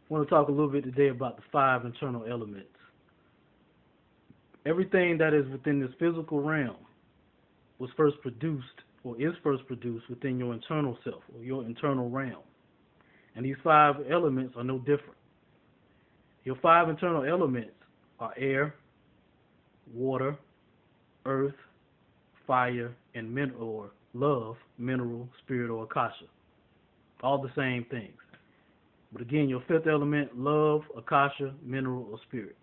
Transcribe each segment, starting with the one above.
I want to talk a little bit today about the five internal elements. Everything that is within this physical realm was first produced or is first produced within your internal self or your internal realm. And these five elements are no different. Your five internal elements are air, water, earth, fire, and or love, mineral, spirit, or akasha. All the same things. But again, your fifth element, love, akasha, mineral, or spirit.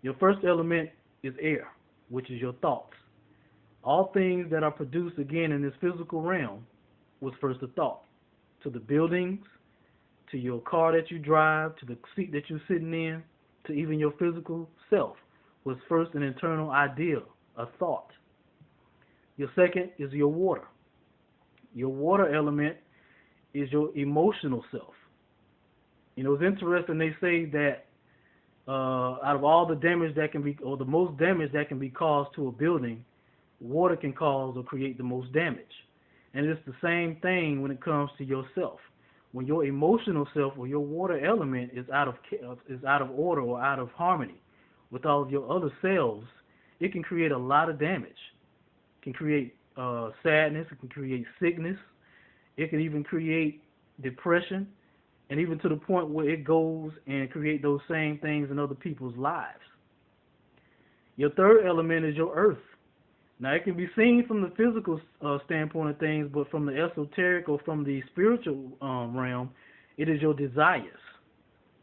Your first element is air, which is your thoughts. All things that are produced again in this physical realm was first a thought. To the buildings, to your car that you drive, to the seat that you're sitting in, to even your physical self was first an internal idea, a thought. Your second is your water. Your water element is your emotional self. You know, it's interesting they say that out of all the damage that can be, or the most damage that can be caused to a building, water can cause or create the most damage. And it's the same thing when it comes to yourself. When your emotional self or your water element is out of order or out of harmony with all of your other cells, it can create a lot of damage. It can create sadness. It can create sickness. It can even create depression, and even to the point where it goes and create those same things in other people's lives. Your third element is your earth. Now, it can be seen from the physical standpoint of things, but from the esoteric or from the spiritual realm, it is your desires.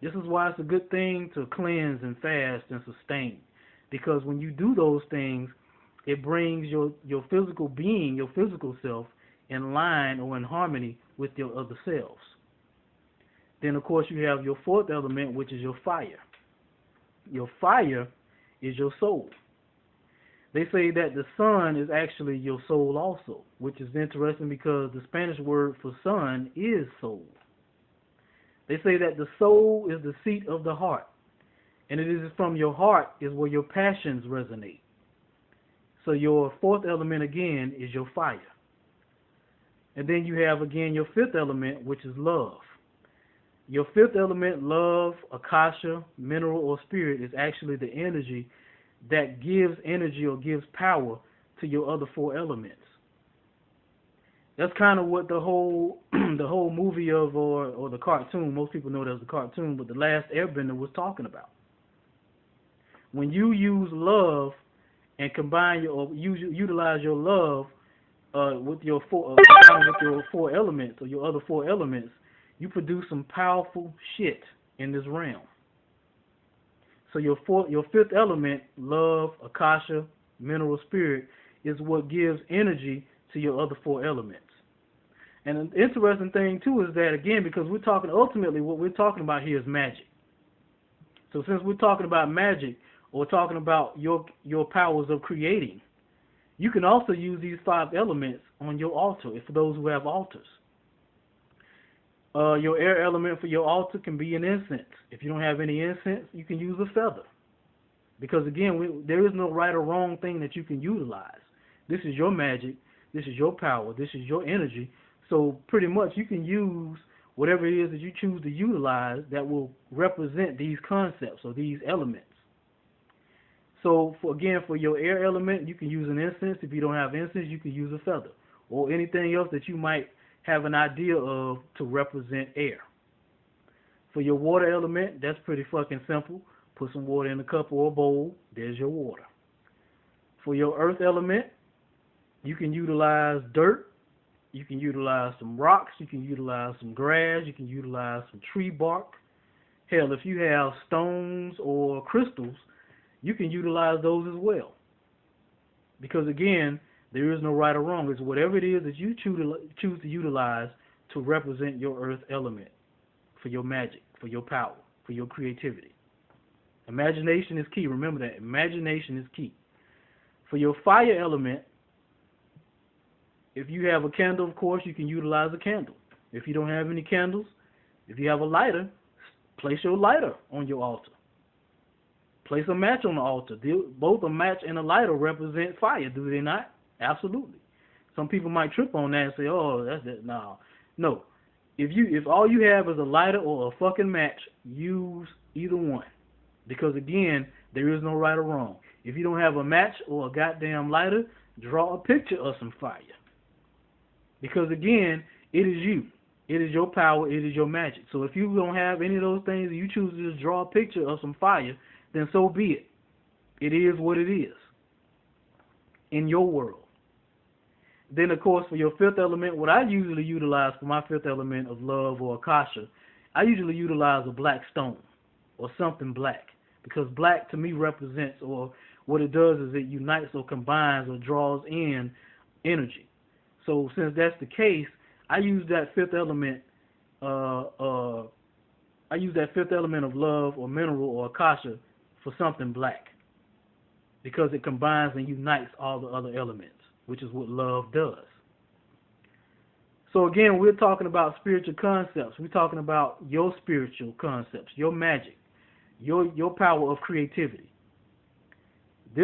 This is why it's a good thing to cleanse and fast and sustain, because when you do those things, it brings your physical being, your physical self, in line or in harmony with your other selves. Then, of course, you have your fourth element, which is your fire. Your fire is your soul. They say that the sun is actually your soul also, which is interesting because the Spanish word for sun is soul. They say that the soul is the seat of the heart, and it is from your heart is where your passions resonate. So your fourth element, again, is your fire. And then you have, again, your fifth element, which is love. Your fifth element, love, akasha, mineral, or spirit, is actually the energy that gives energy or gives power to your other four elements. That's kind of what the whole the whole movie of or the cartoon, most people know it as the cartoon, but The Last Airbender was talking about. When you use love and combine or utilize your love with your four elements or your other four elements, you produce some powerful shit in this realm. So your fifth element, love, akasha, mineral, spirit, is what gives energy to your other four elements. And an interesting thing too is that, again, because we're talking ultimately, what we're talking about here is magic. So since we're talking about magic or talking about your powers of creating, you can also use these five elements on your altar, for those who have altars. Your air element for your altar can be an incense. If you don't have any incense, you can use a feather. Because again, there is no right or wrong thing that you can utilize. This is your magic. This is your power. This is your energy. So pretty much you can use whatever it is that you choose to utilize that will represent these concepts or these elements. So for your air element, you can use an incense. If you don't have incense, you can use a feather or anything else that you might have an idea of to represent air. For your water element, that's pretty fucking simple. Put some water in a cup or a bowl. There's your water. For your earth element, you can utilize dirt. You can utilize some rocks. You can utilize some grass. You can utilize some tree bark. Hell, if you have stones or crystals, you can utilize those as well. Because again, there is no right or wrong. It's whatever it is that you choose to utilize to represent your earth element for your magic, for your power, for your creativity. Imagination is key. Remember that. Imagination is key. For your fire element, if you have a candle, of course, you can utilize a candle. If you don't have any candles, if you have a lighter, place your lighter on your altar. Place a match on the altar. Both a match and a lighter represent fire, do they not? Absolutely. Some people might trip on that and say, oh, that's it. No. If all you have is a lighter or a fucking match, use either one. Because again, there is no right or wrong. If you don't have a match or a goddamn lighter, draw a picture of some fire. Because again, it is you. It is your power. It is your magic. So if you don't have any of those things and you choose to just draw a picture of some fire, then so be it. It is what it is in your world. Then, of course, for your fifth element, what I usually utilize for my fifth element of love or akasha, I usually utilize a black stone or something black. Because black to me represents, or what it does is it unites or combines or draws in energy. So since that's the case, I use that fifth element of love or mineral or akasha for something black. Because it combines and unites all the other elements, which is what love does. So again, we're talking about spiritual concepts. We're talking about your spiritual concepts, your magic, your power of creativity. I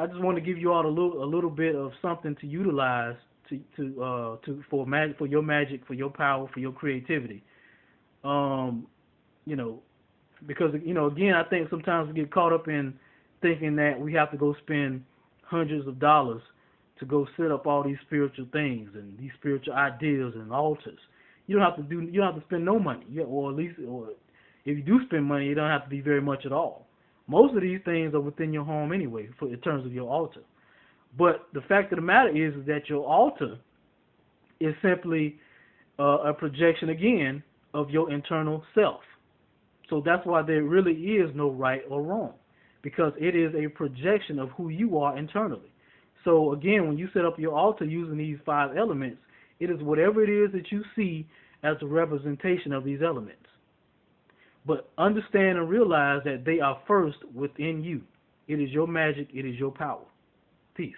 just want to give you all a little bit of something to utilize for your magic, for your power, for your creativity. Because again, I think sometimes we get caught up in thinking that we have to go spend hundreds of dollars to go set up all these spiritual things and these spiritual ideas and altars. You don't have to spend no money, or if you do spend money, it don't have to be very much at all. Most of these things are within your home anyway, in terms of your altar. But the fact of the matter is that your altar is simply a projection again of your internal self. So that's why there really is no right or wrong, because it is a projection of who you are internally. So again, when you set up your altar using these 5 elements, it is whatever it is that you see as a representation of these elements. But understand and realize that they are first within you. It is your magic. It is your power. Peace.